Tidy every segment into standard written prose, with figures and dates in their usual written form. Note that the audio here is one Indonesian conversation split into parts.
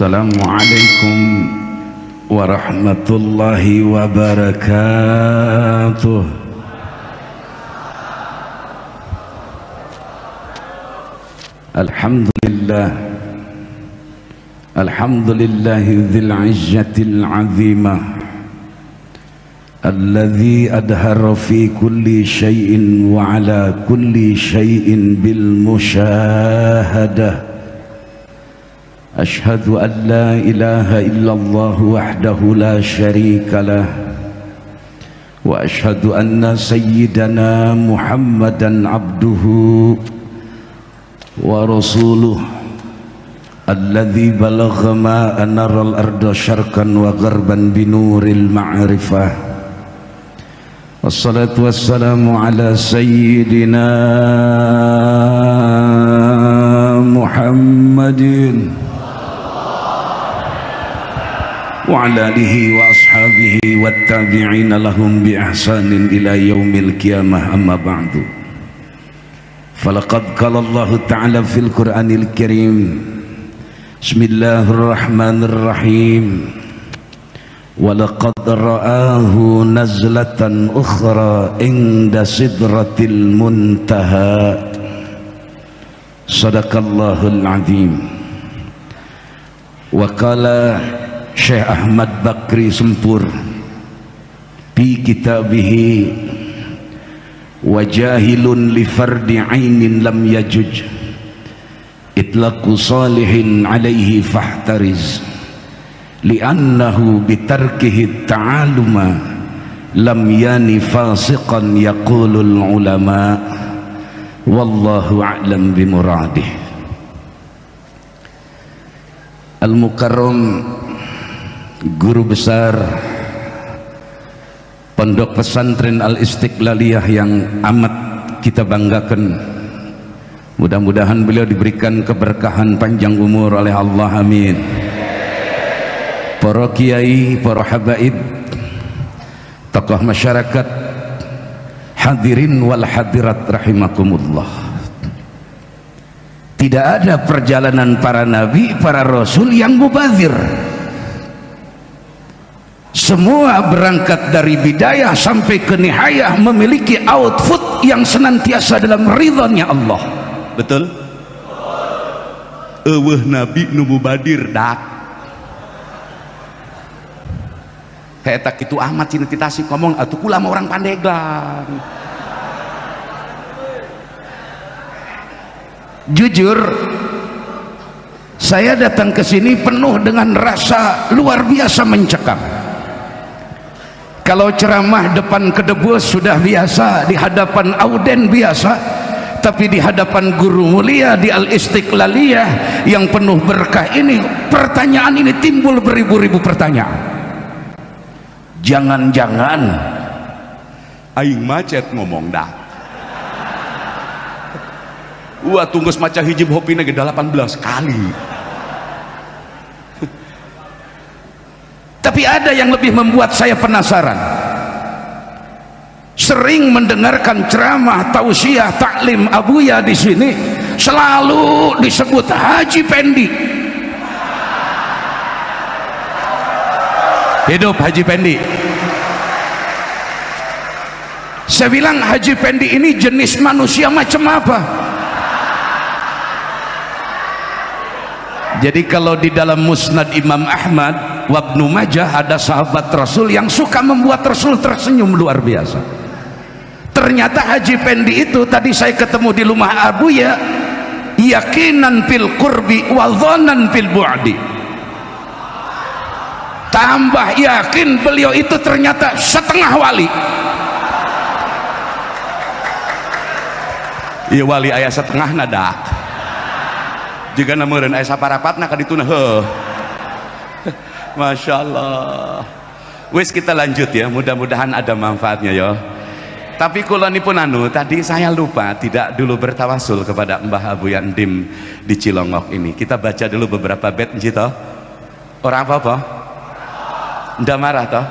Assalamualaikum warahmatullahi wabarakatuh. Alhamdulillahi dzil izzatil azimah alladzi adhara fi kulli syai'in wa ala kulli syai'in bil musyahadah. Ashhadu an la ilaha illallah wahdahu la syarika lah wa ashhadu anna sayyidana Muhammadan abduhu wa rasuluh alladzi balagha ma anaral arda syarqan wa gharban binuril ma'rifah. Wassalatu wassalamu ala sayyidina Muhammadin wa ala alihi wa ashabihi wattabi'ina lahum bi ihsanin ila yaumil qiyamah, amma ba'du. Falaqad qala Allah ta'ala fil Qur'anil Karim, Bismillahirrahmanirrahim, wa laqad ra'ahu nazlatan ukhra inda sidratil muntaha. Sadaqallahul azim. Wa qala Syekh Ahmad Bakri Sempur fi kitabihi wa jahilun li fardi ainin lam yajuj itlaqu salihin alaihi fahtariz li'annahu bitarkihi ta'aluma lam yani fasiqan yaqulul ulama wallahu a'lam bimuradih. Al-Mukarram, guru besar Pondok Pesantren Al-Istiqlaliyah yang amat kita banggakan, mudah-mudahan beliau diberikan keberkahan panjang umur oleh Allah, amin. Para kiai, para habaib, tokoh masyarakat, hadirin wal hadirat rahimakumullah. Tidak ada perjalanan para nabi, para rasul yang mubazir. Semua berangkat dari bidayah sampai ke nihayah memiliki output yang senantiasa dalam ridhonya Allah. Betul? Eueuh nabi nu mubadir dak. Kayak tak itu amat cina Tasik ngomong atuh kula mah orang Pandeglang. Jujur, saya datang ke sini penuh dengan rasa luar biasa mencekam. Kalau ceramah depan kedebus sudah biasa, di hadapan auden biasa, tapi di hadapan guru mulia di Al-Istiqlaliyah yang penuh berkah ini, pertanyaan ini timbul beribu-ribu pertanyaan. Jangan-jangan aing macet ngomong dah. Wah, tunggus maca hijib hopina ge 18 kali. Tapi ada yang lebih membuat saya penasaran. Sering mendengarkan ceramah, tausiah, taklim abuya di sini, selalu disebut Haji Pendi. Hidup Haji Pendi. Saya bilang Haji Pendi ini jenis manusia macam apa? Jadi kalau di dalam Musnad Imam Ahmad wa Ibnu Majah ada sahabat Rasul yang suka membuat Rasul tersenyum luar biasa. Ternyata Haji Pendi itu tadi saya ketemu di rumah Abuya, yakinan fil qurbi wa dhanan fil bu'di. Tambah yakin beliau itu ternyata setengah wali. Iya, wali ayah setengah nada. Jika namureun aya saparapatna ka dituna heuh. Masya Allah. Wis kita lanjut ya, mudah-mudahan ada manfaatnya ya. Tapi kulonipun tadi saya lupa tidak dulu bertawasul kepada Mbah Abu Yandim di Cilongok ini. Kita baca dulu beberapa bait nji toh. Orang apa-apa? Ndak marah toh?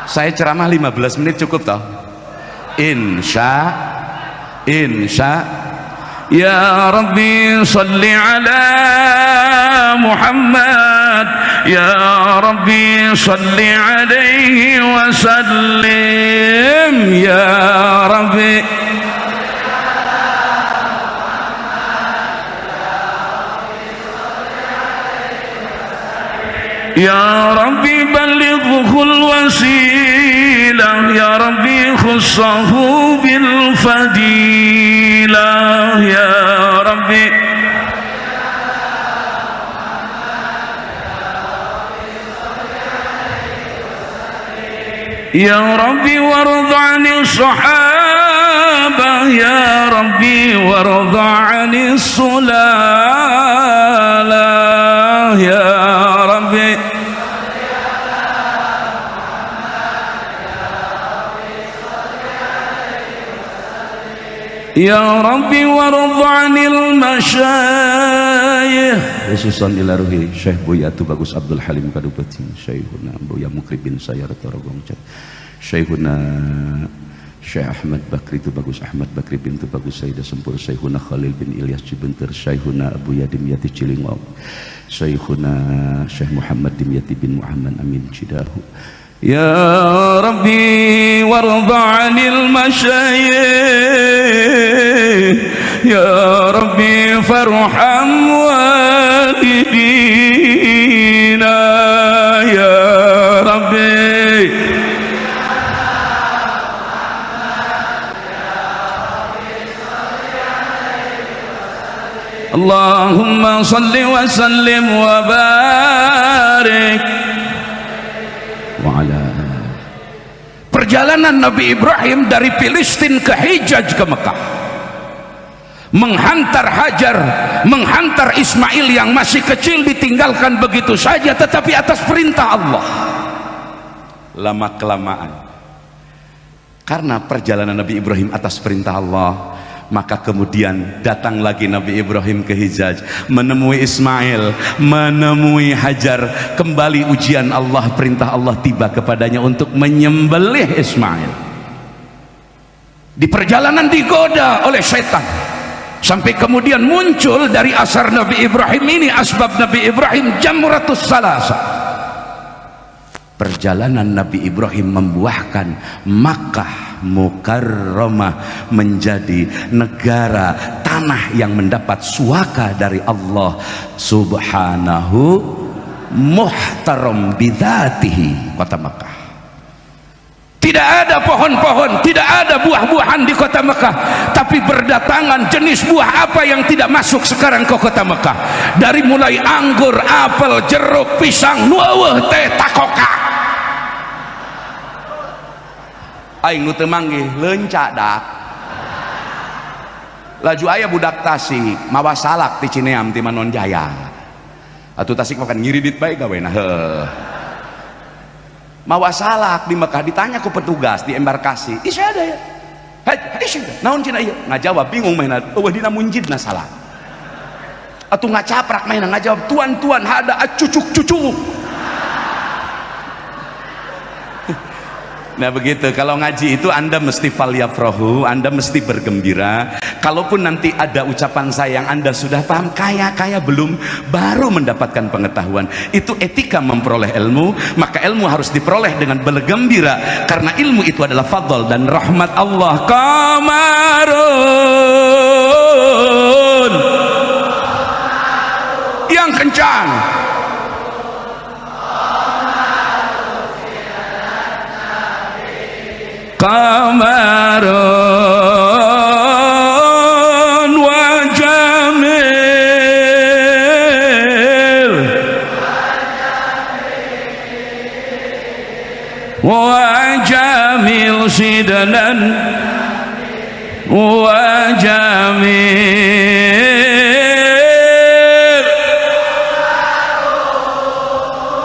Saya ceramah 15 menit cukup toh? Insya Ya Rabbi salli ala Muhammad Ya Rabbi salli alaihi wasallim. Ya Rabbi Ya Rabbi ballighul wasilah. Ya Rabbi khussahu bil fadilah. Ya Rabbi Ya Rabbi warda 'anil sahabah. Ya Rabbi warda 'anis sulalah. Ya Rabbi Ya Rabbi warda 'anil masyayikh khususan ila ruhi Syekh Buya Bagus Abdul Halim Kadupati, Syekhuna Buya Mukribin Sayar Torogong, Syekhuna Syekh Ahmad Bakri Bagus Ahmad Bakri bintu Bagus Sayyidah Sempur, Syekhuna Khalil bin Ilyas Cibenter, Syekhuna Abu Yadim Yati Cilingau, Syekhuna Syekh Muhammad Dimyati bin Muhammad Amin Cidahu. Ya Rabbi warda 'anil masyayikh. Ya Rabbi farham walidina. Ya Rabbi Allahumma salli wa sallim wa barik. Perjalanan Nabi Ibrahim dari Filistin ke Hijaz ke Mekah, menghantar Hajar, menghantar Ismail yang masih kecil ditinggalkan begitu saja, tetapi atas perintah Allah. Lama kelamaan karena perjalanan Nabi Ibrahim atas perintah Allah, maka kemudian datang lagi Nabi Ibrahim ke Hijaz, menemui Ismail, menemui Hajar. Kembali ujian Allah, perintah Allah tiba kepadanya untuk menyembelih Ismail. Di perjalanan digoda oleh setan, sampai kemudian muncul dari asar Nabi Ibrahim ini, asbab Nabi Ibrahim, Jamratus Salasa. Perjalanan Nabi Ibrahim membuahkan Makkah Mukarramah menjadi negara tanah yang mendapat suaka dari Allah Subhanahu, muhtaram bidzatihi, kota Makkah. Tidak ada pohon-pohon, tidak ada buah-buahan di kota Mekah, tapi berdatangan jenis buah apa yang tidak masuk sekarang ke kota Mekah. Dari mulai anggur, apel, jeruk, pisang, nuweuh teh, takoka. Aing nu teu manggih leunca dak. Laju aya budak Tasik mawa salak ti Cineam ti Manon Jaya. Atuh Tasik makan ngiridit bae gawena heuh. Mawa salak di Mekah, ditanya ku petugas di embarkasi, "Ih ada ya?" "Hei, naon cenah ieu?" Ngajawab bingung mainna, "Eueuh dina munjidna salak." Atuh ngacaprak mainna ngajawab, "Tuan-tuan hada cucuk-cucuk." Nah begitu, kalau ngaji itu Anda mesti falyafrahu, Anda mesti bergembira. Kalaupun nanti ada ucapan saya yang Anda sudah paham, kaya belum, baru mendapatkan pengetahuan. Itu etika memperoleh ilmu. Maka ilmu harus diperoleh dengan bergembira, karena ilmu itu adalah fadl dan rahmat Allah. Kamarun yang kencang. Kamarun wa jamil wa jamil sidanan wa jamil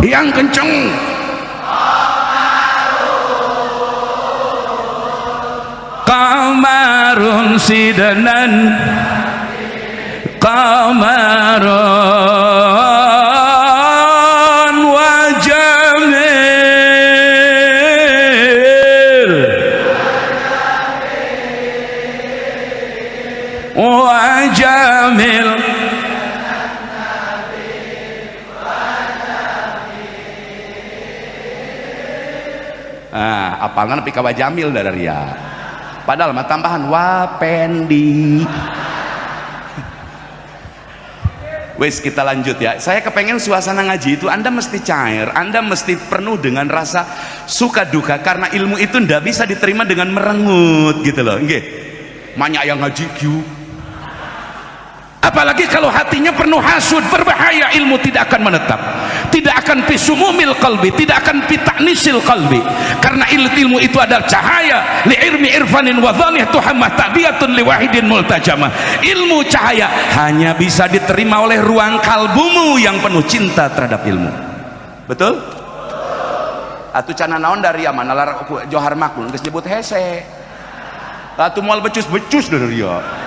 yang kenceng. Kamarun sidanan kamarun wa jamil wa jamil apalna nepi ka Wajamil dadaria padahal mah tambahan Wapendi. Wes kita lanjut ya. Saya kepengen suasana ngaji itu Anda mesti cair, Anda mesti penuh dengan rasa suka duka karena ilmu itu ndak bisa diterima dengan merengut gitu loh. Nggih. Banyak yang ngaji Q. Apalagi kalau hatinya penuh hasud, berbahaya, ilmu tidak akan menetap, tidak akan pisumumil qalbi, tidak akan pitaknisil qalbi, karena ilmu itu adalah cahaya li irmi irfanin wa dhanih tuhammah ta'diyatun li wahidin multajamah. Ilmu cahaya hanya bisa diterima oleh ruang kalbumu yang penuh cinta terhadap ilmu. Betul? Atu cana naon dari mana lar Johar Makmul geus nyebut hese. Atu moal becus-becus dari dia.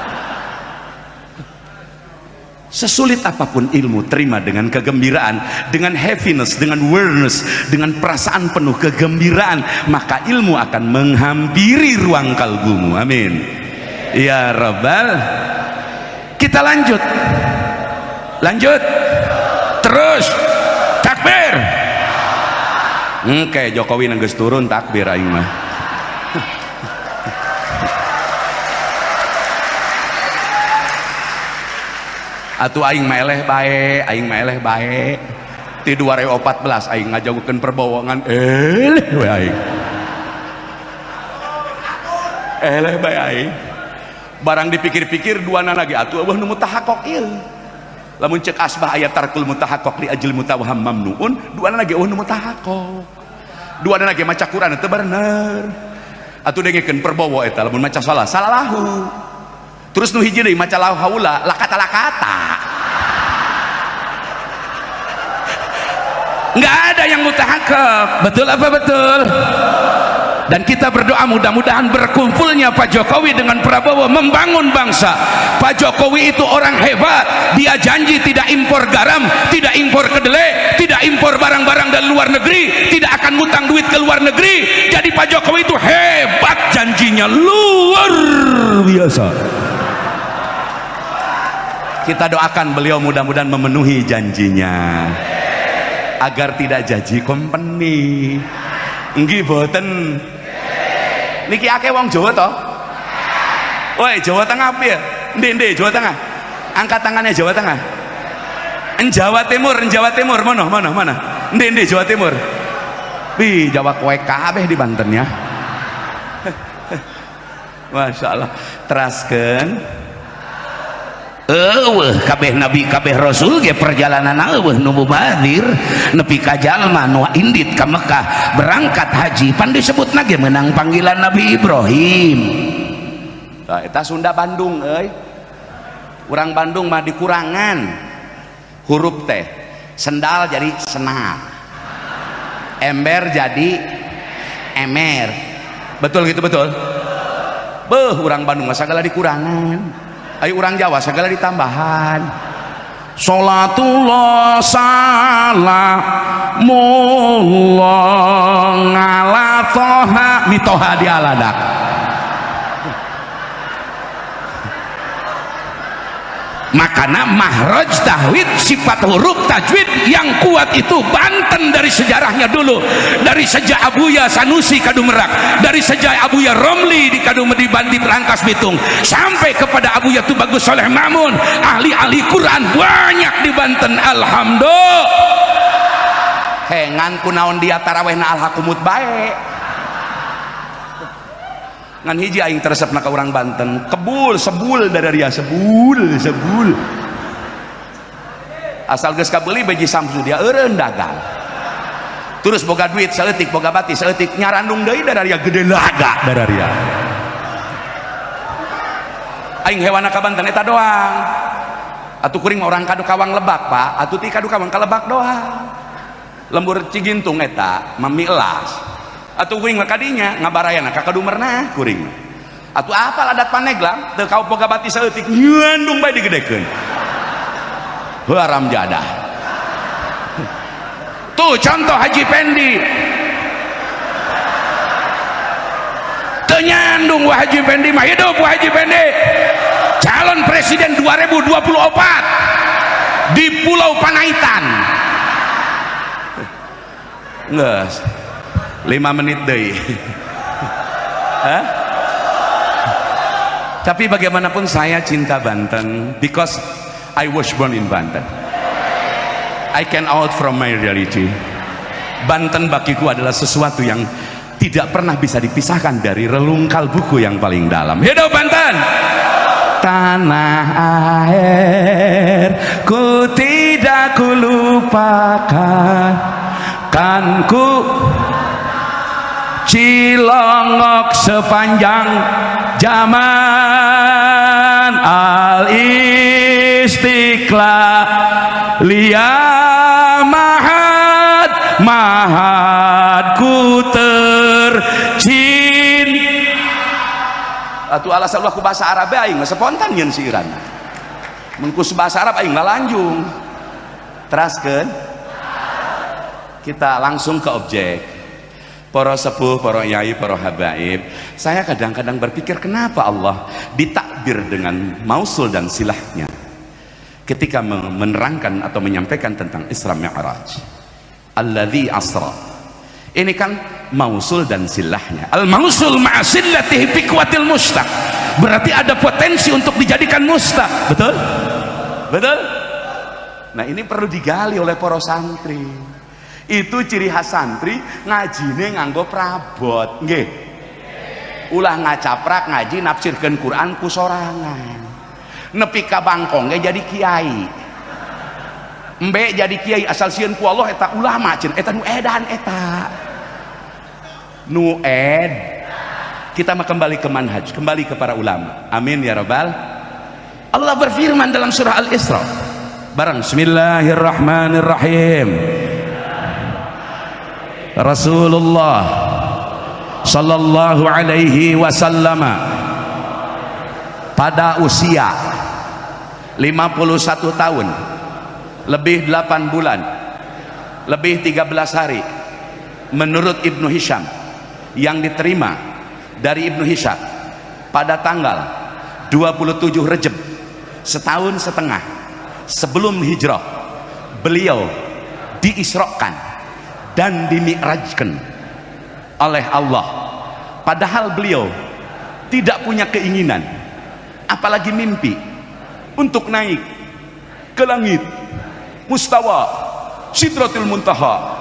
Sesulit apapun ilmu, terima dengan kegembiraan, dengan happiness, dengan awareness, dengan perasaan penuh kegembiraan, maka ilmu akan menghampiri ruang kalbumu. Amin ya Rabbal. Kita lanjut terus takbir. Oke, Jokowi nanggeus turun takbir aing mah. Atuh aing meleh bae, ti 2014 aing ngajagukeun perbawangan eleh we aing. Eleh bae aing. Barang dipikir-pikir duana lagi atuh eueuh nu mutahaqqaq ieu. Lamun ceuk asbah aya tarkul mutahaqqaq li ajli mutawahham mamnuun, duana lagi eueuh nu mutahaqqaq. Duana lagi maca Quran teu bener. Atuh dengekeun perbawa eta lamun maca salah salalahu. Terus nu hiji deui maca la haula lakata nggak ada yang mutahaqqaq. Betul apa betul? Dan kita berdoa mudah-mudahan berkumpulnya Pak Jokowi dengan Prabowo membangun bangsa. Pak Jokowi itu orang hebat, dia janji tidak impor garam, tidak impor kedelai, tidak impor barang-barang dari luar negeri, tidak akan ngutang duit ke luar negeri. Jadi Pak Jokowi itu hebat, janjinya luar biasa. Kita doakan beliau mudah-mudahan memenuhi janjinya agar tidak janji company. Nggih boten niki akeh wong Jawa toh. Woi Jawa Tengah piye? Ndi Jawa Tengah. Angkat tangannya Jawa Tengah. Jawa Timur mana? Ndi Jawa Timur. Wih Jawa kowe kabeh di Banten ya. Masya Allah. Teraskeun kabeh nabi kabeh rasul ge perjalanan eueuh nu mubadir nepi ka jalma nu indit ka Mekah berangkat haji pan disebutna ge meunang panggilan Nabi Ibrahim. Tah eta Sunda Bandung euy. Urang Bandung mah dikurangan huruf teh. Sendal jadi senal. Ember jadi emer. Betul gitu betul? Beuh urang Bandung mah sagala dikurangan. Ayo orang Jawa segala ditambahan. Sholatullah salamullah ala toha mitoha dialadak. Makanya mahraj tahwid sifat huruf tajwid yang kuat itu Banten dari sejarahnya dulu, dari sejak Abuya Sanusi kadu Merak, dari sejak Abuya Romli di kadu di Rangkas Bitung sampai kepada Abuya Tubagus Soleh Mamun, ahli-ahli Quran banyak di Banten. Alhamdulillah. Hengan kunaon dia tarawehna alhaqumut bae. Ngan hiji aing teresepna ka urang Banten kebul sebul dari dia sebul asal geus kabeuli beji samsu dia eureun dagang terus boga duit saeutik boga bati saeutik nyarandung deui dari dia gede laga dari dia aing hewana ka Banten eta doang atuh kuring orang kadu kawang Lebak Pak atuh ti kadu kawang ka Lebak doang lembur Cigintung eta mami elas atuh kuring kadinya ngabarayana ka kadumerna kuring atuh apal adat Paneglang teu kau boga bati saeutik nyandung bae digedekeun haram jadah tuh contoh Haji Pendi teu nyandung wa Haji Pendi mah hidup wa Haji Pendi calon presiden 2024 di Pulau Panaitan geus 5 menit deui Hah? Tapi bagaimanapun saya cinta Banten because I was born in Banten. I can out from my reality. Banten bagiku adalah sesuatu yang tidak pernah bisa dipisahkan dari relung kalbuku yang paling dalam. Hidup Banten! Tanah air ku tidak kulupakan, kan ku Cilongok sepanjang zaman, al istiqlal mahat mahatku tercinta. Atuh alasan Allah ku bahasa Arab aing spontan nyeun siiran. Mun ku bahasa Arab aing lalanjung. Teraskeun. Kita langsung ke objek. Para sepuh, para yai, para habaib, saya kadang-kadang berpikir kenapa Allah ditakbir dengan mausul dan silahnya ketika menerangkan atau menyampaikan tentang Isra Mi'raj. Alladzi asra. Ini kan mausul dan silahnya. Al-mausul ma'asillatihi fi kuwatil mustaq. Berarti ada potensi untuk dijadikan mustaq. Betul? Betul? Nah, ini perlu digali oleh para santri. Itu ciri khas santri, ngajine nganggo prabot, nggih. Ulah ngacaprak ngaji nafsirkeun Quran ku sorangan. Nepi ka bangkong jadi kiai. Embe jadi kiai asal sieun ku Allah eta ulama cenah, eta nu edan eta. Nu ed. Kita mah kembali ke manhaj, kembali ke para ulama. Amin ya rabbal. Allah berfirman dalam surah Al-Isra. Bareng bismillahirrahmanirrahim. Rasulullah sallallahu alaihi wasallam pada usia 51 tahun lebih 8 bulan lebih 13 hari menurut Ibnu Hisham, yang diterima dari Ibnu Hisham pada tanggal 27 Rejab, setahun setengah sebelum hijrah, beliau diisrokan dan dimi'rajkan oleh Allah, padahal beliau tidak punya keinginan apalagi mimpi untuk naik ke langit mustawa Sidratul Muntaha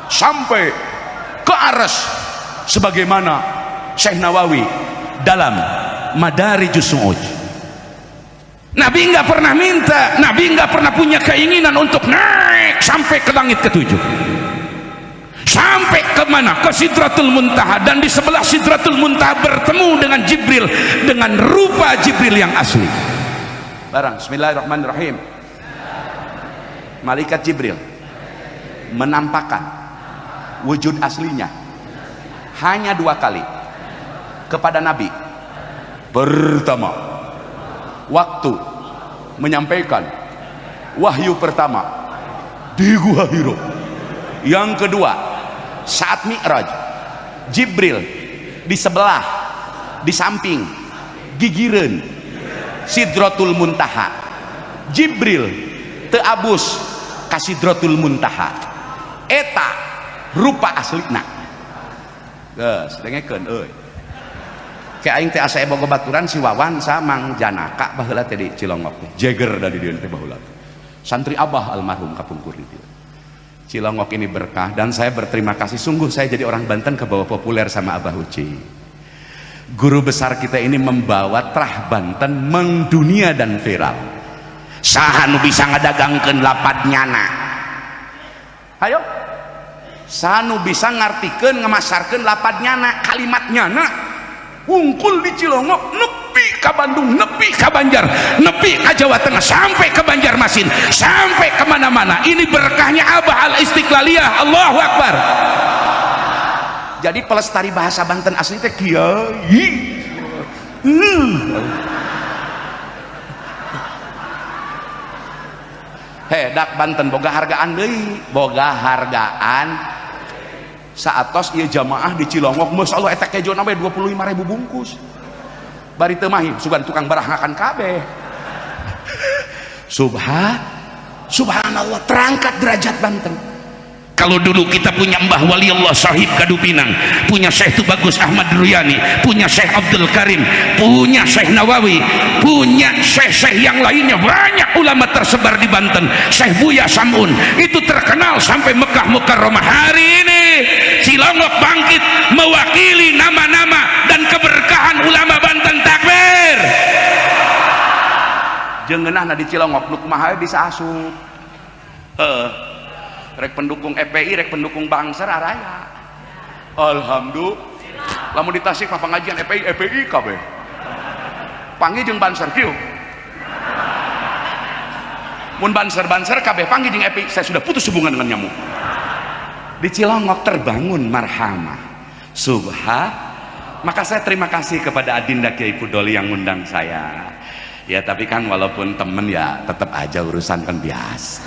sampai ke arsy sebagaimana Syekh Nawawi dalam Madarijus Su'ud. Nabi nggak pernah minta, Nabi nggak pernah punya keinginan untuk naik sampai ke langit ketujuh. Sampai ke mana? Ke Sidratul Muntaha, dan di sebelah Sidratul Muntaha bertemu dengan Jibril dengan rupa Jibril yang asli. Barang bismillahirrahmanirrahim. Malaikat Jibril menampakkan wujud aslinya hanya 2 kali kepada Nabi. Pertama, waktu menyampaikan wahyu pertama di Gua Hira. Yang kedua, saat Mi'raj, Jibril di sebelah, di samping, gigireun Sidratul Muntaha. Jibril teu abus ka Sidratul Muntaha. Eta rupa aslina. Geus, dengekeun euy. Ke aing teh asa boga baturan si Wawan sa Mang Janaka baheula teh di Cilongok. Jeger dari dieu teh baheula. Santri Abah almarhum kapungkur di dieu. Cilongok ini berkah, dan saya berterima kasih sungguh saya jadi orang Banten kebawa populer sama Abah Uci. Guru besar kita ini membawa trah Banten mendunia dan viral. Saha nu bisa ngadagangkeun lapadnyana? Hayo. Saha nu bisa ngartikeun ngamasarkeun lapadnyana, kalimatnyana? Wungkul di Cilongok, nepi ka Bandung, nepi ka Banjar, nepi ka Jawa Tengah, sampai ke Banjarmasin, sampai kemana-mana. Ini berkahnya Abah Al-Istiqlaliyah. Allahu Akbar. Jadi pelestari bahasa Banten asli teh kiai. Dak Banten boga hargaan deui, boga hargaan. Saatos ieu jamaah di Cilongok, masyaallah eta kejona we 25.000 bungkus. Bari teu mah sugan tukang barahakan kabeh. Subhanallah, terangkat derajat Banten. Kalau dulu kita punya Mbah Waliullah Sahib Kadupinang, punya Syekh Tubagus Ahmad Ruyani, punya Syekh Abdul Karim, punya Syekh Nawawi, punya syekh-syekh yang lainnya, banyak ulama tersebar di Banten. Syekh Buya Samun itu terkenal sampai Mekah Mukarramah. Hari ini Cilongok bangkit mewakili nama-nama dan keberkahan ulama Banten. Takbir. Jengenahna di Cilongok nu kumaha bisa asup. Rek pendukung FPI, rek pendukung Bangser araya. Alhamdulillah. Lamun di Tasik mah pengajian FPI kabeh. Panggih jeung Banser kieu. Mun Banser kabeh panggih jeung FPI, saya sudah putus hubungan dengan nyamuk. Di Cilongok terbangun marhamah. Maka saya terima kasih kepada Adinda Kiai Pudoli yang ngundang saya. Ya tapi kan walaupun temen ya tetap aja urusan kan biasa.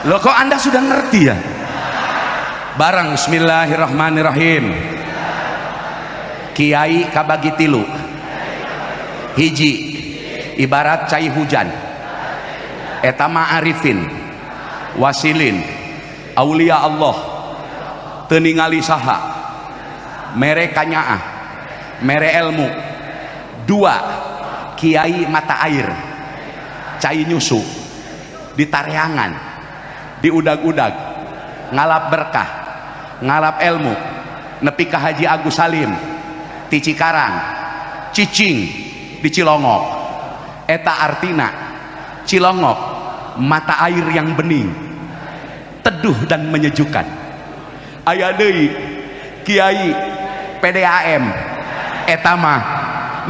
Loh kok Anda sudah ngerti ya? Barang bismillahirrahmanirrahim. Kiai kabagi tilu. Hiji ibarat cai hujan. Eta ma'arifin, wasilin, aulia Allah, teu ningali saha, mere kanyaah, mere ilmu. Dua kiai mata air, cai nyusu, ditareangan, diudag-udag, ngalap berkah, ngalap ilmu, nepi ka Haji Agus Salim ti Cikarang, cicing di Cilongok. Eta artina Cilongok mata air yang bening, teduh dan menyejukkan. Aya deui kiai PDAM eta mah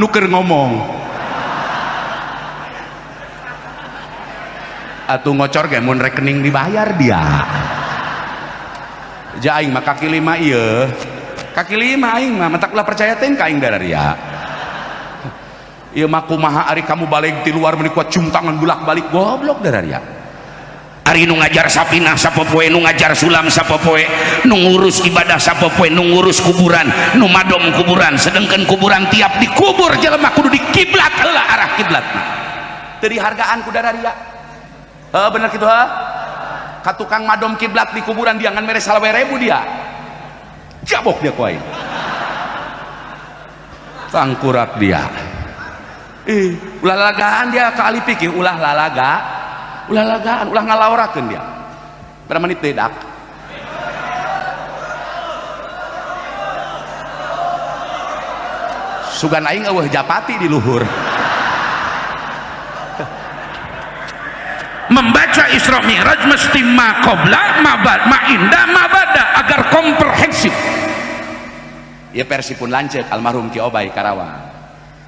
nu keur ngomong atuh ngocor ge mun rekening dibayar dia. Ja aing mah kaki lima ieu. Kaki lima aing mah mentak ulah percaya teh ka aing dararia. Ieu mah kumaha ari kamu balik di luar meuni kuat cium tangan bolak-balik goblok dararia. Ari nu ngajar sapinah sapopoe, nu ngajar sulam sapopoe, nu ngurus ibadah sapopoe, nu ngurus kuburan, nu madom kuburan, sedengkeun kuburan tiap dikubur jelema kudu dikiblat heula arah kiblatna. Teu dihargaan ku dararia. Bener gitu ha? Ka tukang madom kiblat di kuburan dia ngan mere 20.000 dia. Jabok dia ku aing. Sangkurak dia. Ulah lalagaan dia ka ali pikir ulah lalagaan, ulah ngalaurakeun dia. Berapa menit dedak? Sugan aing eueuh japati di luhur. Membaca Isra Mi'raj mesti ma qabla, ma inda, ma ba'da agar komprehensif. Ya versi pun lanceuk almarhum Ki Obay Karawang.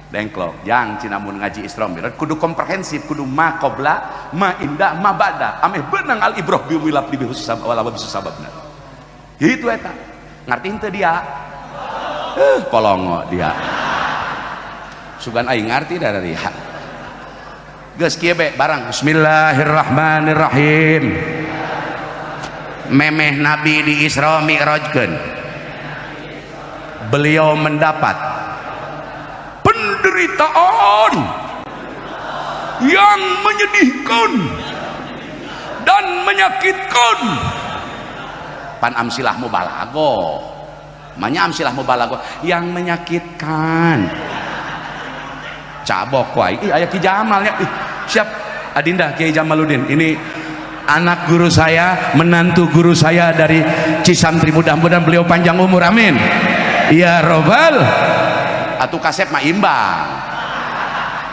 Dengklok yang cinamun ngaji Isra Mi'raj kudu komprehensif, kudu ma qabla, ma inda, ma ba'da. Ameh beunang al ibrah bi wilab bi husab wala bi sababna. Gitu eta. Ngartiin teu dia? Kolongo dia. Sugan aing ngarti da dia. Geus kieu be barang bismillahirrahmanirrahim. Memeh Nabi di Isra Mi'rajkeun. Beliau mendapat penderitaan yang menyedihkan dan menyakitkan. Pan amsilah mubalago. Manya amsilah mubalago yang menyakitkan. Cabok wae. Aya Ki Jamal ya. Siap Adinda Kiai Jamaluddin. Ini anak guru saya, menantu guru saya dari Cisantri, mudah-mudahan beliau panjang umur, amin ya robbal. Atuh kasep mah imbang,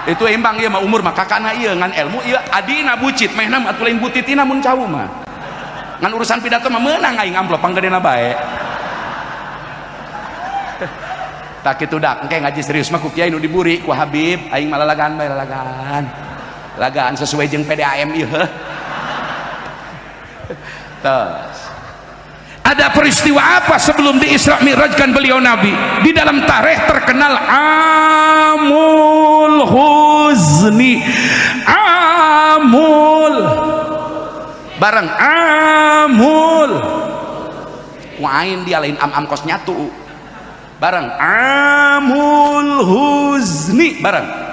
itu imbang ieu mah umur mah kakana ieu ngan ilmu ieu adina bucit mehna mah atuh lain butitina mun cau mah ngan urusan pidato mah meunang aing amplop panggadena bae. Tak kitu dak engke ngaji serius mah ku kiai nu diburi ku Habib aing mah lalagaan bae lagaan sesuai jeung PDAM ieu. Terus ada peristiwa apa sebelum di Isra Mi'rajkan beliau Nabi? Di dalam tarikh terkenal Amul Huzni. Amul bareng Amul wain dia lain am kos nyatu bareng Amul Huzni bareng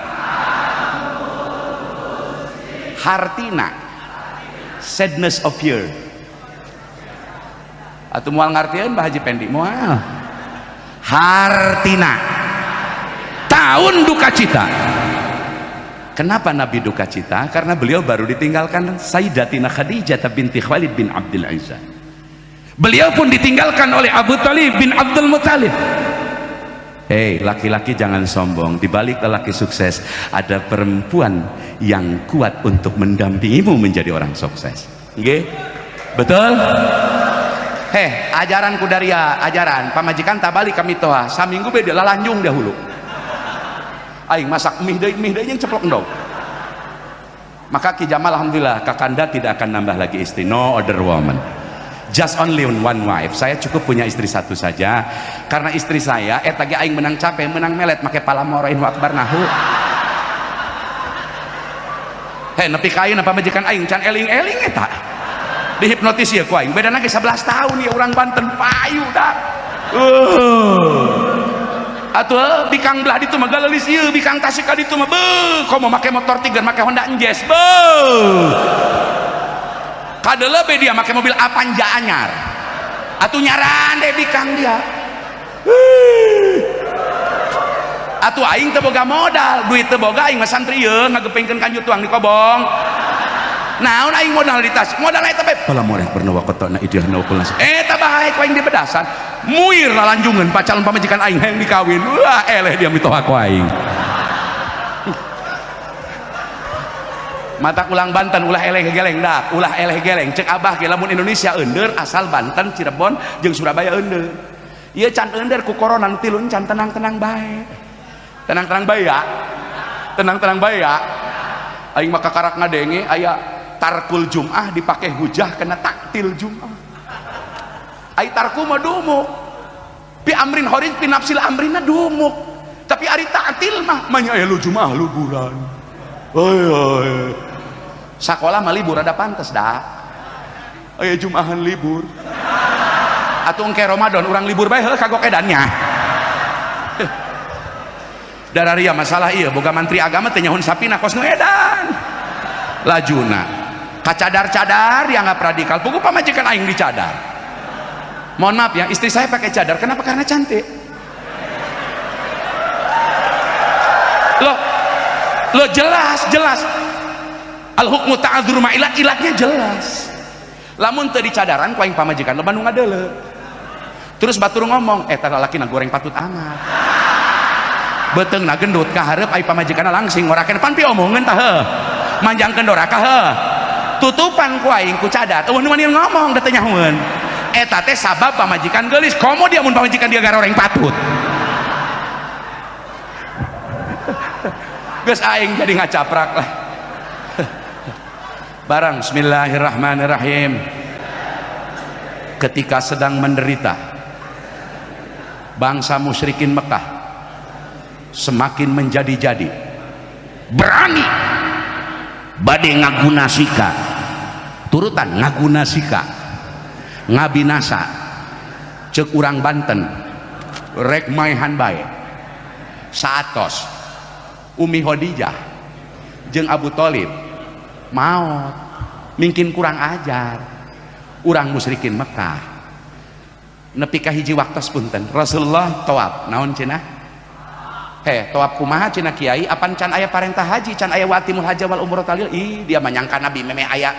hartina, sadness of year. Atau mual ngartieun Mbah Haji Pendi mual. Hartina, tahun duka cita. Kenapa Nabi duka cita? Karena beliau baru ditinggalkan Sayyidatina Khadijah binti Khalid bin Abdul Aziz. Beliau pun ditinggalkan oleh Abu Talib bin Abdul Muttalib. Hei, laki-laki jangan sombong. Di balik lelaki sukses ada perempuan yang kuat untuk mendampingimu menjadi orang sukses. Nggih? Betul? Heh, ajaran kudaria, ajaran pamajikan tabalik kami toha. Saminggu beda lalanjung dahulu. Aing masak mie deui yang ceplok endog. Maka Ki Jamal alhamdulillah kakanda tidak akan nambah lagi istri, no other woman, just only one wife. Saya cukup punya istri satu saja karena istri saya tadi aing menang capek menang melet make palamorain wa akbar nahu. Nepi ka ayeuna pamajikan aing can eling-eling eta dihipnotis ya ku aing bedana ge 11 tahun ya urang Banten payu dah. Atuh bikang belah ditu mah galelis ieu bikang tasik ka ditu mah beuh komo make motor Tiger make Honda Jazz beuh kadeuleuh dia make mobil Avanza anyar atuh nyaran deh bikang dia atuh aing teu boga modal duit teu boga aing mah santri ieu ngagepengkeun kanjut tuang di Kobong naon aing modal di tas modal eta bae palamoreh pernah wakotona idiah naukul nasi eta bae ku aing di bedasan muir lalanjungan pacalan pamajikan aing hayang dikawin wah eleh dia mitoha ku aing mata ulang Banten ulah eleh geleng dak ulah eleh geleng cek abah ge lamun Indonesia eundeur asal Banten Cirebon jeung Surabaya eundeur ieu can eundeur ku corona nu tilun can tenang-tenang bae tenang-tenang bae ya tenang-tenang bae ya aing mah kakarak ngadenge aya tarkul Jum'ah dipake hujah kena taktil Jum'ah ai tarku mah dumuk pi amrin horis pi nafsil amrina dumuk tapi ari taktil mah manya aya lu Jum'ah liburan oi sakola mah libur ada pantes dah aya Jum'ahan libur atuh engke Ramadan urang libur bae heuh kagok edannya dararia masalah ieu boga menteri agama teh nyahoon sapina kos nu edan lajuna kacadar-cadar dianggap radikal pugu pamajikan aing dicadar mohon maaf ya istri saya pakai cadar kenapa karena cantik lo jelas al hukmu ta'adzur ma ilatnya jelas lamun teu dicadaran ku aing pamajikan lo Bandung ngadeuleu terus batur ngomong eta lalaki na goreng patut amat beteung na gendut ka hareup ai pamajikanna langsing ngorakeun pan pi omongeun tah heuh manjangkeun doraka heuh tutupan ku aing ku cadar eueuh nu manieun ngomong da teh nyahoeun eta teh sabab pamajikan geulis komo dia mun pamajikan dia garoreng patut geus aing jadi ngacaprak lah barang bismillahirrahmanirrahim ketika sedang menderita bangsa musyrikin Mekah semakin menjadi-jadi berani bade ngaguna sika turutan ngaguna sika ngabinasa cek urang Banten rek maehan bae saatos Umi Khadijah jeung Abu Thalib maot mungkin kurang ajar urang musyrikin Mekah nepi ka hiji waktos punten Rasulullah tawaf naon cenah tawaf kumaha cenah kiai apan can aya parentah haji can aya watimul hajja wal umrah talil ih dia manyangka nabi memeh aya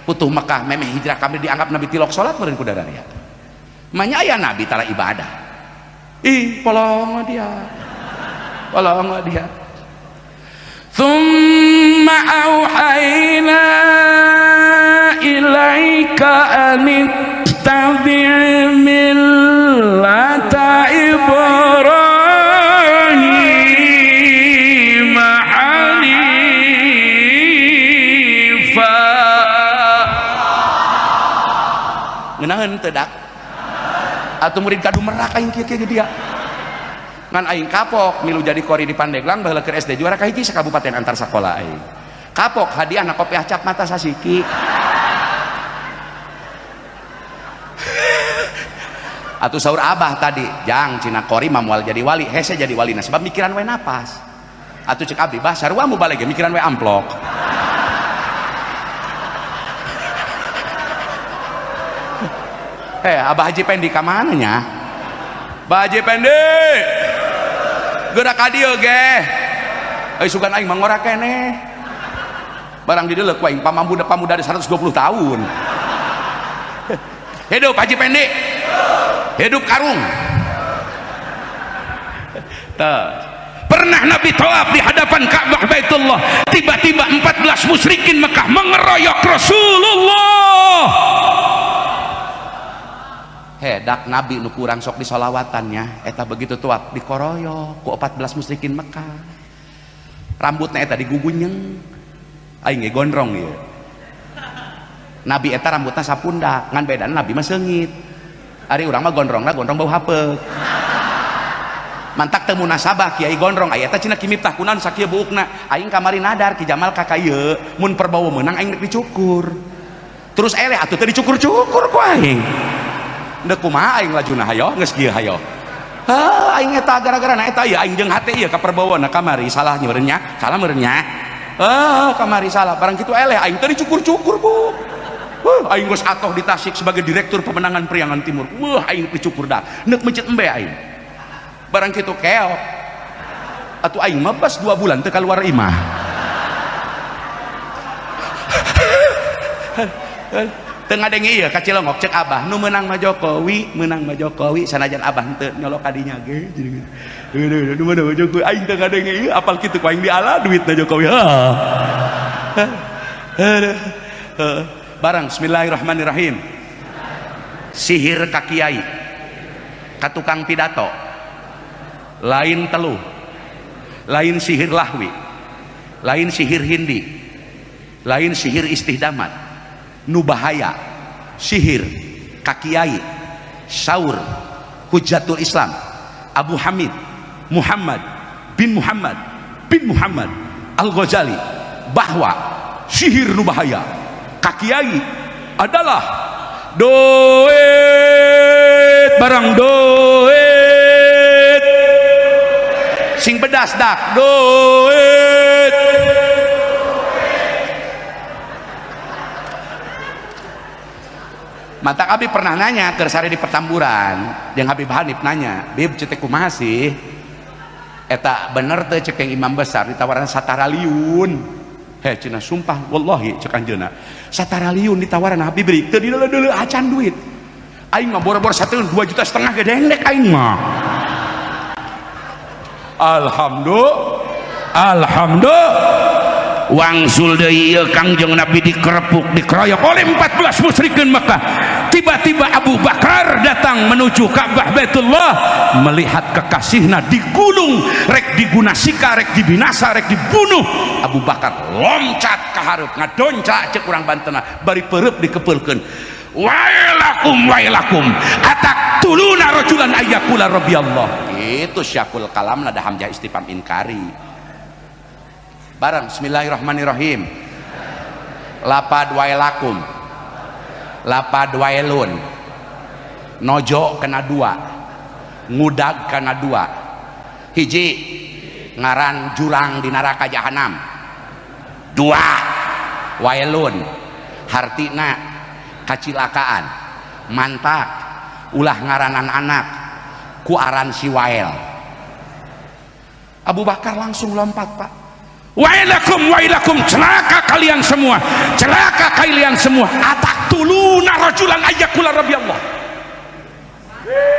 putuh Mekah memeh hijrah kami dianggap nabi tilok salat meureun ku dadaria manya aya nabi tara ibadah ih polong dia thumma auhayna ilaika anittabi' millata Ibrahim hanifa ngeunaheun teu dak atuh murid kadu merak aing kieu-kieu dia ngan aing kapok milu jadi kori di Pandeglang baheula keur SD juara kahiji sakabupaten antar sakola aing kapok hadiah na kopiah cap mata sasiki atuh saur abah tadi jang cina kori mah moal jadi wali hese jadi wali nah sebab mikiran we napas atuh cek abdi bah sarua mu balik mikiran we amplok Abah Haji Pendi ka mananya? Abah Haji Pendi gerak ka dieu ge. Sugan aing mangora keneh. Barang di dieu aing pamuda di 120 tahun. Hidup Haji Pendi. Hidup karung. Pernah Nabi tawaf di hadapan Ka'bah Baitullah, tiba-tiba 14 musyrikin Mekah mengeroyok Rasulullah. Dak Nabi nu kurang sok disolawatannya eta begitu tawaf dikoroyok ku 14 musyrikin Mekah. Rambutna eta digugunyeng. Aing ge gondrong ieu. Nabi eta rambutna sapundak, ngan bedana Nabi mah seungit. Ari urang mah gondrong bau hapeuk. Mantak teu munasabah kiai gondrong aya eta cenah kimiftah kunaon sakieu buukna. Aing kamari nadar ki Jamal ka ieu mun perbawa meunang aing rek dicukur. Terus eleh atuh teh dicukur-cukur ku aing. Deuk kumaha aing lajuna hayo geus kieu hayo. Aing eta gara-garana eta ieu aing jeung hate ieu ka perbawana kamari salah meureun nya. Salah meureun nya. Kamari salah barang kitu eleh aing teh dicukur-cukur bu. Aing geus atoh di Tasik sebagai direktur pemenangan Priangan Timur. Aing dicukur dah. Neuk mencet embe aing. Barang kitu keok. Atuh aing mah pas 2 bulan teu kaluar imah. Teu ngadenge ieu ka Cilongok cek Abah nu meunang mah Jokowi, sanajan Abah teu nyolok ka dinya ge. Nu meunang mah Jokowi aing teu ngadenge ieu apal kitu ku aing diala duitna Jokowi. Barang bismillahirrahmanirrahim. Sihir ka kiai, ka tukang pidato. Lain teluh, lain sihir lahwi, lain sihir hindi, lain sihir istihdamat, nu bahaya sihir kakiai Saur Hujatul Islam Abu Hamid Muhammad bin Muhammad Al-Ghazali bahwa sihir nu bahaya kakiai adalah doet barang doet sing bedas dak doet. Mata Abi pernah nanya ke sare di Petamburan yang Habib Hanif nanya, Bib cetek kumaha sih eta bener teh cek yang imam besar ditawaran sataraliun. Cenah sumpah wallahi cek anjeunna sataraliun ditawaran Habib beri teu dileuleuh acan duit aing mah boro-boro 1,5 juta ge dendek aing mah. Alhamdulillah wangsul deui ieu Kangjeng Nabi dikerepuk dikeroyok oleh 14 musyrikin Mekah. Tiba-tiba Abu Bakar datang menuju Ka'bah Baitullah melihat kekasihna digulung rek digunasika rek dibinasa rek dibunuh. Abu Bakar loncat ka hareup ngadonca cek urang Bantena bari peureup dikepeulkeun wailakum ataqtuluna rajulan ayyakula rabbiyallah. Itu syakul kalam nada hamzah istifham inkari. Barang bismillahirrahmanirrahim. Lapad wailakum, lapad wailun, nojo kena 2, ngudag kena 2. Hiji ngaran jurang di neraka jahanam. 2 wailun hartina kacilakaan mantak ulah ngaranan anak ku aran si wael. Abu Bakar langsung lompat, Pak. Wailakum celaka kalian semua, ataqtuluna rajulan ayyakula rabbiyallah.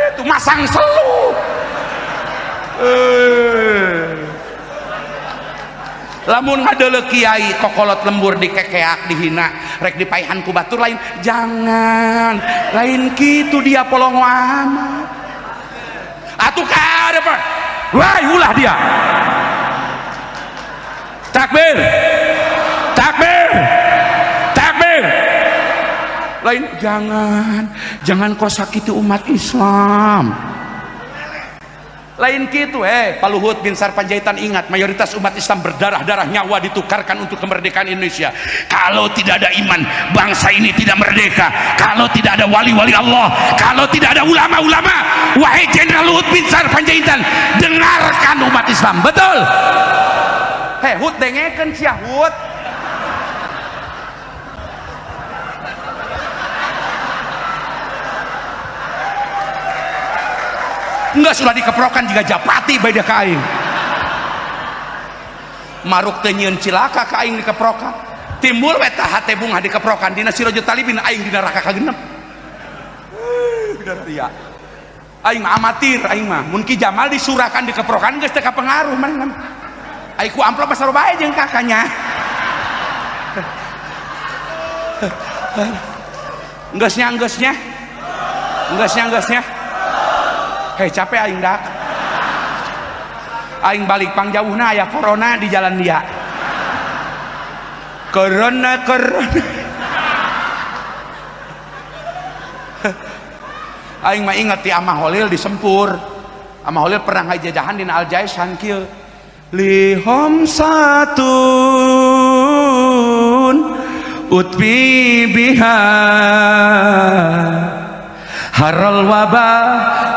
Itu masang selu. Lamun ngadeuleu kiai kokolot lembur dikekeak dihina rek dipaihan ku batur lain jangan lain kitu dia polong amat atuh ka apa wah ulah dia takbir lain jangan kosak itu umat Islam lain gitu. Pak Luhut bin Sarpanjaitan ingat mayoritas umat Islam berdarah-darah nyawa ditukarkan untuk kemerdekaan Indonesia. Kalau tidak ada iman bangsa ini tidak merdeka. Kalau tidak ada wali-wali Allah, kalau tidak ada ulama-ulama, wahai Jenderal Luhut bin Sarpanjaitan, dengarkan umat Islam. Betul? Hut dengekeun sia Hut. enggak sudah dikeprokan juga japati beda ka aing maruk teu nyieun cilaka ka aing dikeprokan timbul we tah hate bunga dikeprokan dina Sirajul Talibin aing dina raka kagenep ya aing mah amatir aing mah mun Ki Jamal disurahkan dikeprokan geus teu kapengaruh man aing ku amplop pasar bae jeung kakanya Enggeusnya hei capek aing dak aing balik pangjauhna aya corona di jalan dia corona aing mah inget ti Amah Holil di Sempur Amah Holil pernah ngajajahan dina Al Jaisan kieu lihom satun utbi biha haral waba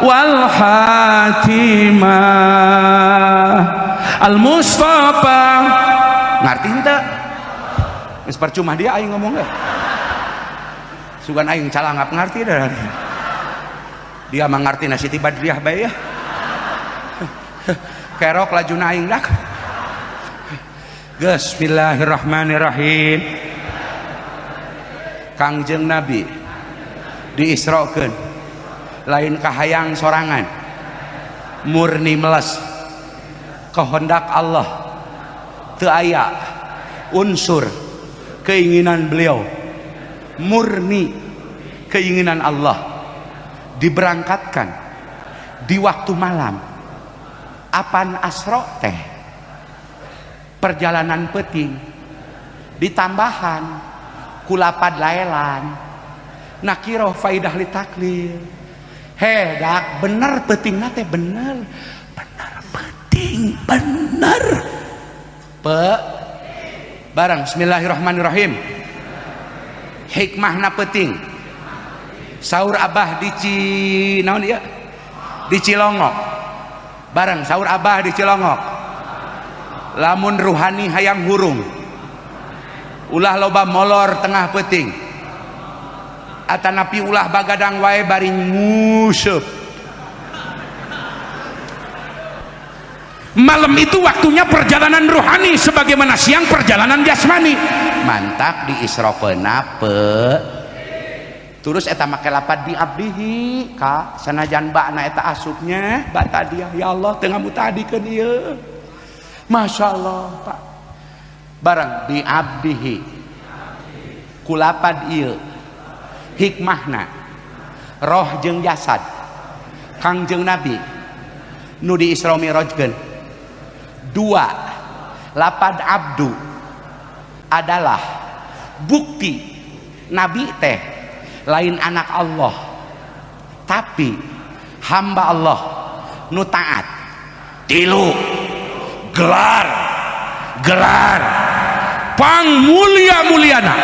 wal hatimah al mustafa ngarti henteu geus percuma dia aing ngomong ge sugan aing calangap ngarti dah dia mah ngarti na Siti Badriah bae ya kerok lajuna aing dak geus bismillahirrahmanirrahim Kangjeng Nabi diisrokeun lain kahayang sorangan murni meles kehendak Allah teu aya unsur keinginan beliau murni keinginan Allah diberangkatkan di waktu malam apan asro teh perjalanan penting ditambahan kulapad laelan nakiroh faidah li taklil dak bener penting nate bener penting bener barang bismillahirrahmanirrahim hikmahna penting saur abah di naon ieu di Cilongok barang saur abah di Cilongok lamun ruhani hayang hurung ulah loba molor tengah peuting atanapi ulah bagadang wae bari nguseup malam itu waktunya perjalanan rohani sebagaimana siang perjalanan jasmani mantak diisrokeuna terus eta make lapad di abdihi ka sanajan bakna eta asupnya bata dia ya Allah teu ngamutadikeun ieu masyaallah Pak barang di abdihi kulapad ieu hikmahna roh jeung jasad Kangjeng Nabi nu di Isra Mi'rajkeun dua lapad abdu adalah bukti Nabi teh lain anak Allah tapi hamba Allah nu taat tilu gelar pang mulia-muliana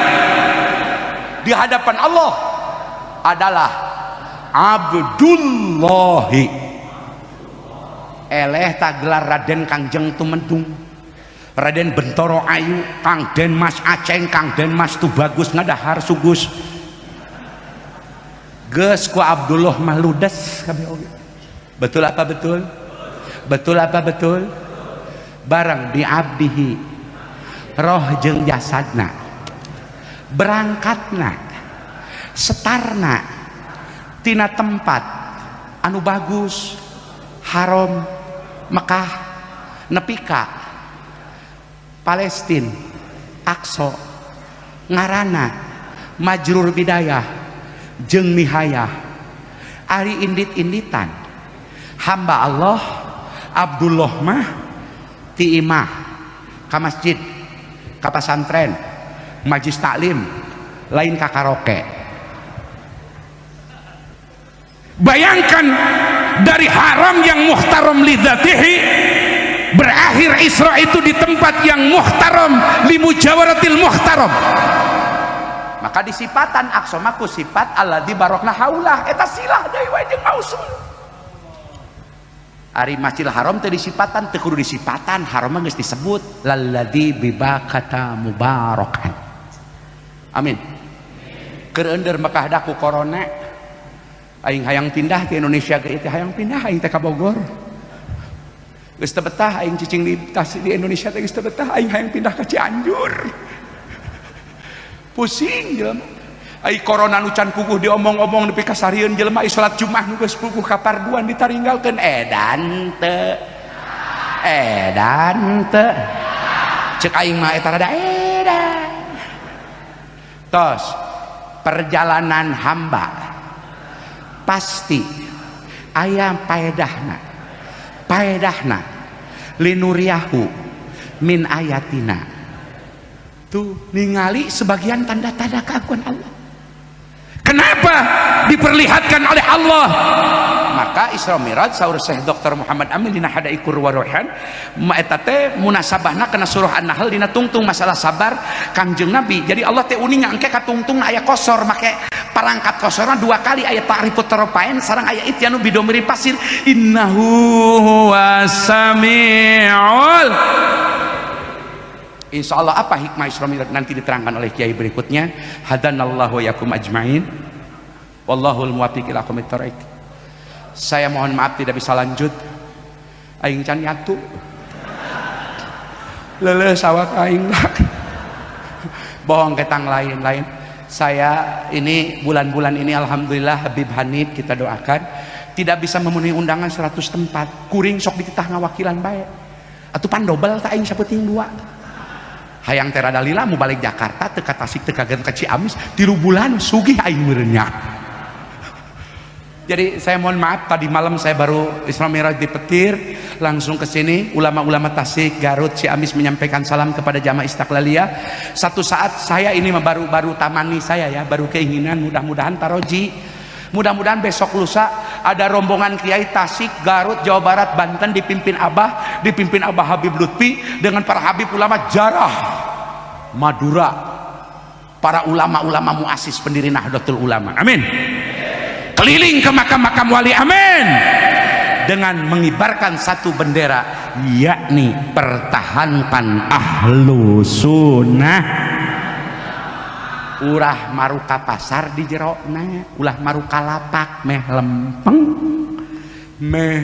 di hadapan Allah adalah Abdullahi eleh tak gelar Raden Kangjeng Tumendung Raden Bentoro Ayu Kang Den Mas Aceng Kang Den Mas Tubagus ngadahar sugus geus ku Abdullah mah ludes betul apa betul barang di abdihi roh jeung jasadna berangkatna setarna tina tempat anu bagus haram Mekah nepi ka Palestina Aqsa ngaranna Majrur Bidayah jeung nihayah ari indit-inditan hamba Allah Abdullah mah ti imah ka masjid ka pesantren majlis taklim lain ka karaoke bayangkan dari haram yang muhtaram lidzatihi berakhir Isra itu di tempat yang muhtaram limujawaratil muhtaram maka di sifatan Aqsa mah ku sifat alladzi barokna haulah eta silah deui wae jeung mausul ari Masjidil Haram teh disipatan teu kudu disipatan haram geus disebut lalladzi bibakata mubarakan amin keur ender Mekah da ku corona Aing hayang pindah ke Indonesia ge teh hayang pindah aing teh ka Bogor. Geus teu betah aing cicing di Indonesia teh geus teu betah aing hayang pindah ka Cianjur. Pusing jelema. Ai corona nu can puguh diomong-omong nepi ka sarieun jelema salat Jumat nu geus puguh kaparduan ditaringgalkeun edan teu. Edan teu. Cek aing mah eta rada edan. Tos perjalanan hamba pasti aya paedahna linuriyahu min ayatina. Tuh ningali sebagian tanda-tanda keagungan Allah. Kenapa diperlihatkan oleh Allah? Maka Isra Mi'raj saur Syekh Dr. Muhammad Amin dina Hadaiqur wa Ruhan eta teh munasabahna kana surah An-Nahl dina tungtung masalah sabar Kangjeng Nabi. Jadi Allah teh uninga engke ka tungtung aya kosor make parangkat kosorna 2 kali aya ta'rifut tarafain sareng aya ityanu bidomiri pasir innahu wasami'ul. Insyaallah apa hikmah Isra Mi'raj nanti diterangkan oleh kiai berikutnya. Hadanallahu wa yakum ajmain. Wallahul muwaffiq ila aqwamit thoriq. Saya mohon maaf tidak bisa lanjut. Aing can nyatu. Leuleuh sawat aing. Bohong ketang lain-lain. Saya ini bulan-bulan ini alhamdulillah Habib Hanif kita doakan tidak bisa memenuhi undangan 100 tempat. Kuring sok dititah ngawakilan bae. Atuh pan dobel ta aing sapeting 2. Hayang teh rada lila mau balik Jakarta teu ka Tasik teu kaget ka Ciamis 3 bulan sugih aing meureunnya. Jadi saya mohon maaf tadi malam saya baru Isra Mi'raj di Petir langsung ke sini ulama-ulama Tasik, Garut, Ciamis menyampaikan salam kepada jamaah Istiqlaliyah. Satu saat saya ini baru tamani saya ya, baru keinginan mudah-mudahan taroji. Mudah-mudahan besok lusa ada rombongan kiai Tasik, Garut, Jawa Barat, Banten dipimpin Abah Habib Lutfi dengan para habib ulama Jarah, Madura, para ulama-ulama muassis pendiri Nahdlatul Ulama. Amin. Keliling ke makam-makam wali, amin. Dengan mengibarkan satu bendera, yakni pertahankan ahlu sunnah. Urah maruka pasar di jerona, ulah maruka lapak meh lempeng meh.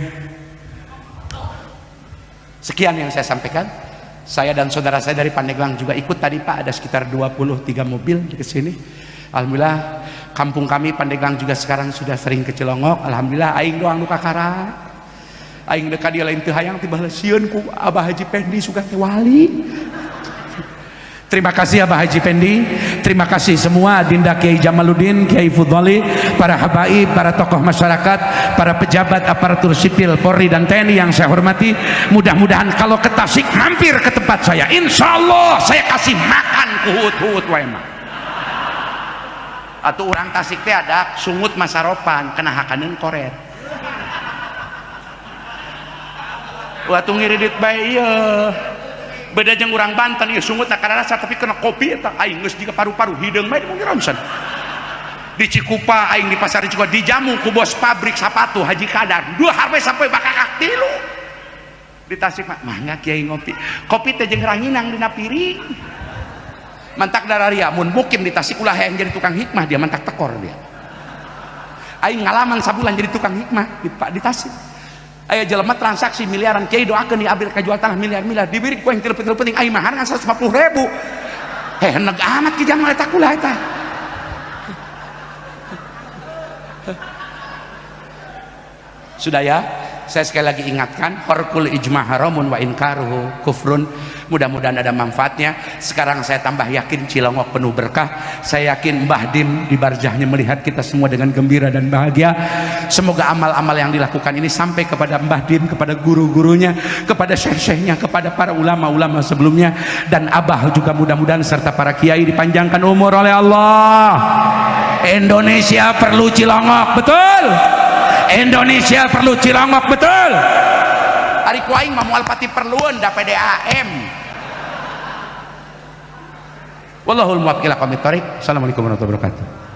Sekian yang saya sampaikan. Saya dan saudara saya dari Pandeglang juga ikut tadi Pak, ada sekitar 23 mobil di sini. Alhamdulillah kampung kami Pandeglang juga sekarang sudah sering ke Cilongok. Alhamdulillah aing doang nu kakara. Aing dekat dia lain teu hayang tiba sieun ku Abah Haji Pendi sugah teh wali. Terima kasih Abah Haji Pendi, terima kasih semua Dinda Kiai Jamaluddin, Kiai Fudhali, para habaib, para tokoh masyarakat, para pejabat aparatur sipil Polri dan TNI yang saya hormati. Mudah-mudahan kalau ke Tasik mampir ke tempat saya, insya Allah saya kasih makan kuhut-kuhut wae mah. Atau orang Tasik teh ada sungut masaropan kena hakaneun koret. Waktu ngiridit bae ieu. Beda jeung urang Banten ieu sungut tak rasa tapi kena kopi eta aing geus jiga paru-paru hideung bae di ronsen. Di Cikupa aing di pasar Cikupa dijamu ku bos pabrik sepatu Haji Kadar 2 harwe sampai bakakak 3. Di Tasik mah mangga kiai ngopi. Kopi teh jeung ranginang dina piring. Mantak dararia mun mukim di Tasik ulah yang jadi tukang hikmah dia mantak tekor dia. Aing ngalaman sabulan jadi tukang hikmah di Tasik. Aya jelema transaksi miliaran kiai doakeun di abir kajual tanah miliar-miliar diberi ku yang penting aing mahar kan 150.000. Heneg amat ki jamal eta kula eta. Sudah ya, saya sekali lagi ingatkan horkul ijma haramun wa inkaruhu kufrun. Mudah-mudahan ada manfaatnya. Sekarang saya tambah yakin Cilongok penuh berkah. Saya yakin Mbah Dim di barjahnya melihat kita semua dengan gembira dan bahagia. Semoga amal-amal yang dilakukan ini sampai kepada Mbah Dim, kepada guru-gurunya, kepada syekh-syekhnya, kepada para ulama-ulama sebelumnya, dan Abah juga mudah-mudahan serta para kiai dipanjangkan umur oleh Allah. Indonesia perlu Cilongok, betul. Indonesia perlu Cilongok, betul. Ari ku aing mah moal pati perlueun da PDAM. Wallahul muwaffiq ila aqwamit thoriq. Assalamualaikum warahmatullahi wabarakatuh.